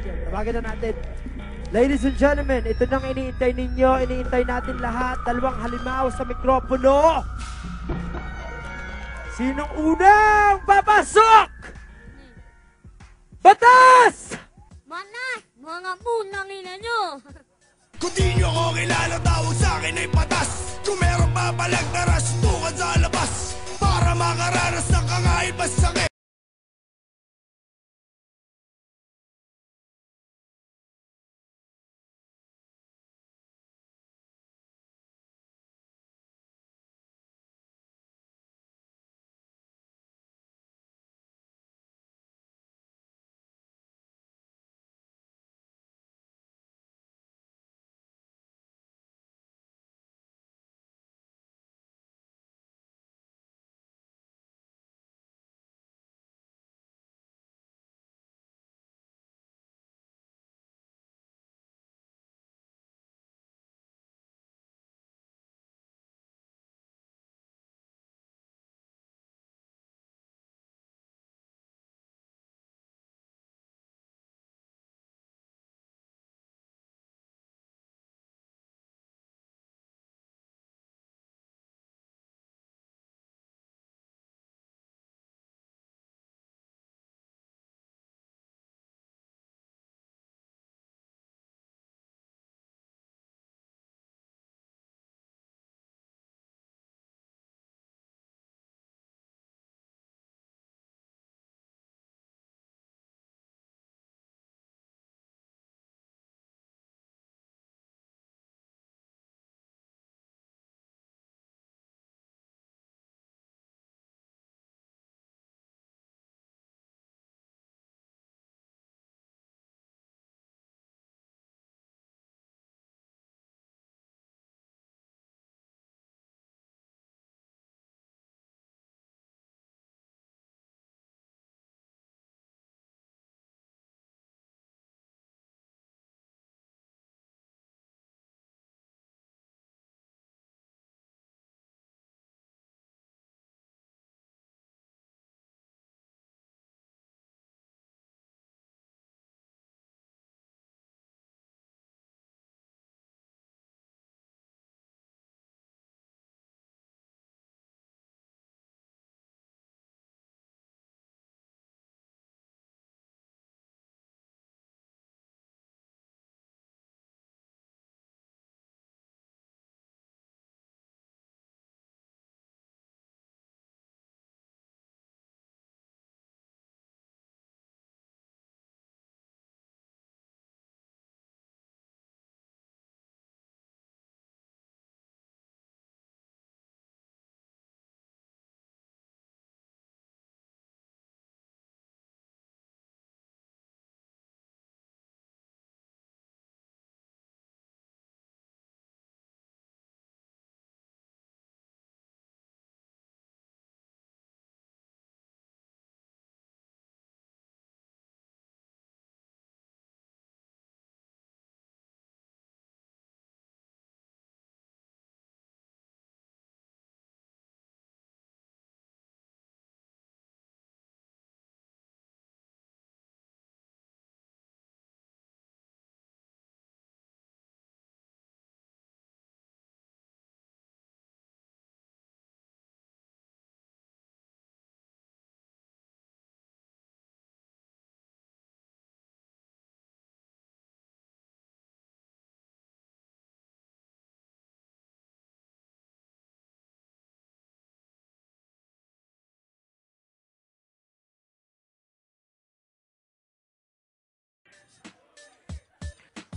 Tawagan na natin. Ladies and gentlemen, ito nang iniintay ninyo, iniintay natin lahat. Dalawang halimaw sa mikropono. Sinong unang papasok? Batas! Manas! Mga munang ina nyo! Kung di nyo ako kilala, tawag sa akin ay patas. Kung meron pa palang taras, tukan sa labas. Para makaranas ng kangahit masakit.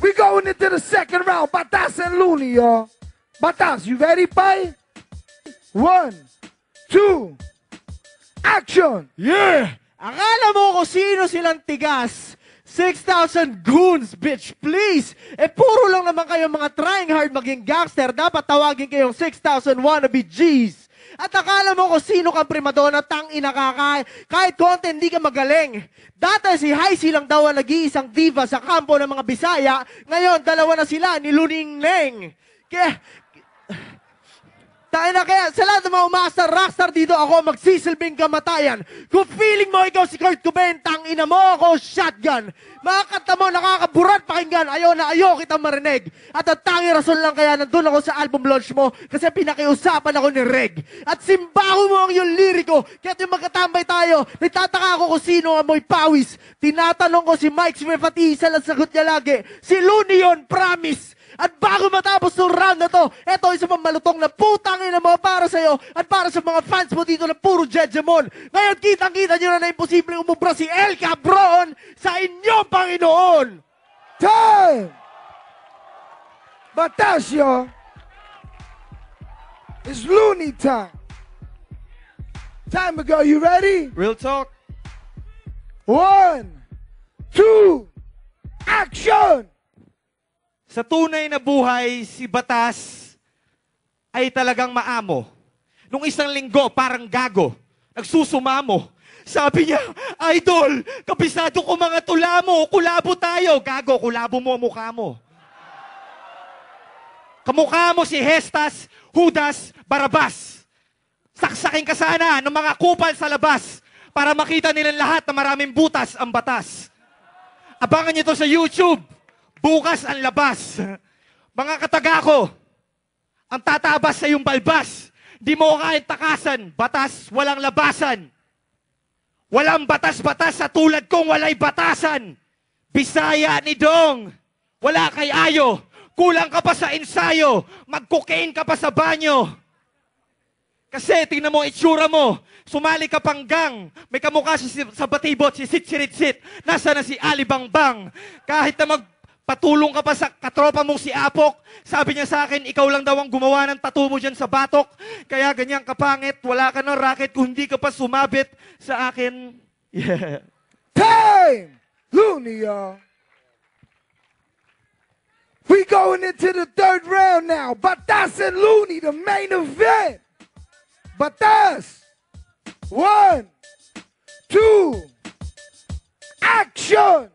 We going into the second round. Batas and Looney, y'all. Batas, you ready, Pai? 1, 2, action! Yeah! Akala mo kung sino silang tigas? 6,000 goons, bitch, please! Puro lang naman kayo mga trying hard maging gangster. Dapat tawagin kayong 6,000 wannabe G's. At akala mo kung sino kang primadona, tang-ina ka, kahit konti hindi ka magaling. Dati si Haisi lang daw ang nag-iisang diva sa kampo ng mga Bisaya. Ngayon, dalawa na sila ni Luning Neng. Kaya, Tayo na kaya, sa lahat ng mga umaasa rockstar dito, ako magsisilbing kamatayan. Kung feeling mo ikaw si Kurt Cobain, tangina mo ako, shotgun. Mga kanta mo, nakakaburat pakinggan, ayaw kita marinig. At ang tanging rason lang kaya nandun ako sa album launch mo, kasi pinakiusapan ako ni Reg. At simbaho mo ang iyong liriko, kaya yung magkatambay tayo, nagtataka ako kung sino ang amoy pawis. Tinatanong ko si Mike Smith at isa lang sagot niya lagi, si Looney yun, promise. At bago matapos ng round na to, eto isa pang malutong na putang ina mo para sa'yo at para sa mga fans mo dito na puro Jejemon. Ngayon, kitang-kita nyo na imposibleng umubra si El Cabron sa inyong Panginoon. Time! Batasio! It's Looney time. Time to go. You ready? Real talk. 1, 2, action! Sa tunay na buhay, si Batas ay talagang maamo. Nung isang linggo, parang gago. Nagsusumamo. Sabi niya, Idol, kabisado ko mga tula mo. Kulabo tayo. Gago, kulabo mo mukha mo. Kamukha mo si Hestas, Judas, Barabas. Saksakin ka sana ng mga kupal sa labas para makita nilang lahat na maraming butas ang batas. Abangan niyo to sa YouTube. Bukas ang labas. Mga kataga ko, ang tatabas sa iyong balbas. Di mo kahit takasan, batas walang labasan. Walang batas-batas sa tulad kong walay batasan. Bisaya ni Dong, wala kay Ayo. Kulang ka pa sa ensayo, mag-cocaine ka pa sa banyo. Kasi tingnan mo itsura mo, sumali ka pang gang. May kamukha sa batibot, si Sit. Nasa na si Ali Bangbang. Kahit na patulong ka pa sa katropa mong si Apok. Sabi niya sa akin, ikaw lang daw ang gumawa ng tattoo mo dyan sa batok. Kaya ganyan kapangit, wala ka ng racket kung hindi ka pa sumabit sa akin. Yeah. Time! Looney, y'all. We going into the third round now. Batas and Looney, the main event. Batas. 1, 2, action!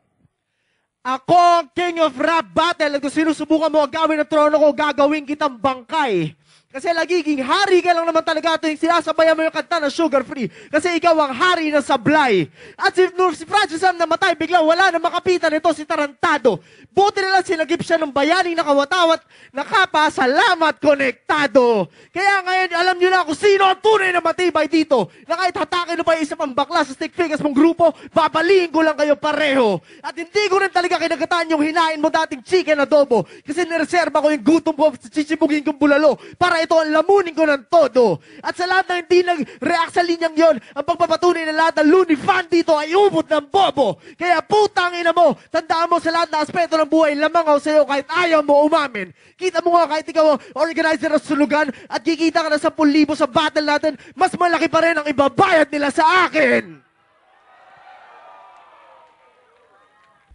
Ako ang king of rap battle. At kung sinusubukan mo ang gawin ng trono ko, gagawin kitang bangkay. Kasi lagiging hari ka lang naman talaga ito yung sinasabayan mo yung kanta na sugar free. Kasi ikaw ang hari ng sablay. At si Francis Sam namatay, biglang wala na makapitan ito si Tarantado. Buti na lang sinagip siya ng bayaning nakawatawat, nakapasalamat konektado. Kaya ngayon, alam nyo na kung sino ang tunay na matibay dito. Na kahit hatakin mo pa yung isa pang bakla sa stick figures mong grupo, babaliin ko lang kayo pareho. At hindi ko rin talaga kinagataan yung hinain mo dating chicken adobo. Kasi nireserba ko yung gutom ko sa chichibugin kong bulalo para ito ang lamunin ko ng todo. At sa lahat na hindi nag-react sa linyang yon, ang pagpapatunay na lahat ng Looney fan dito ay ubod ng bobo. Kaya putang ina mo, tandaan mo sa lahat na aspeto ng buhay, lamang ako sa'yo kahit ayaw mo umamin. Kita mo nga kahit ikaw organizer ng sulugan at kikita ka na 10,000 sa battle natin, mas malaki pa rin ang ibabayad nila sa akin.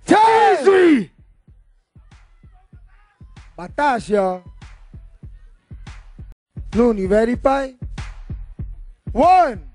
Easy! Batas, y'all. Looney, ready, pai? 1,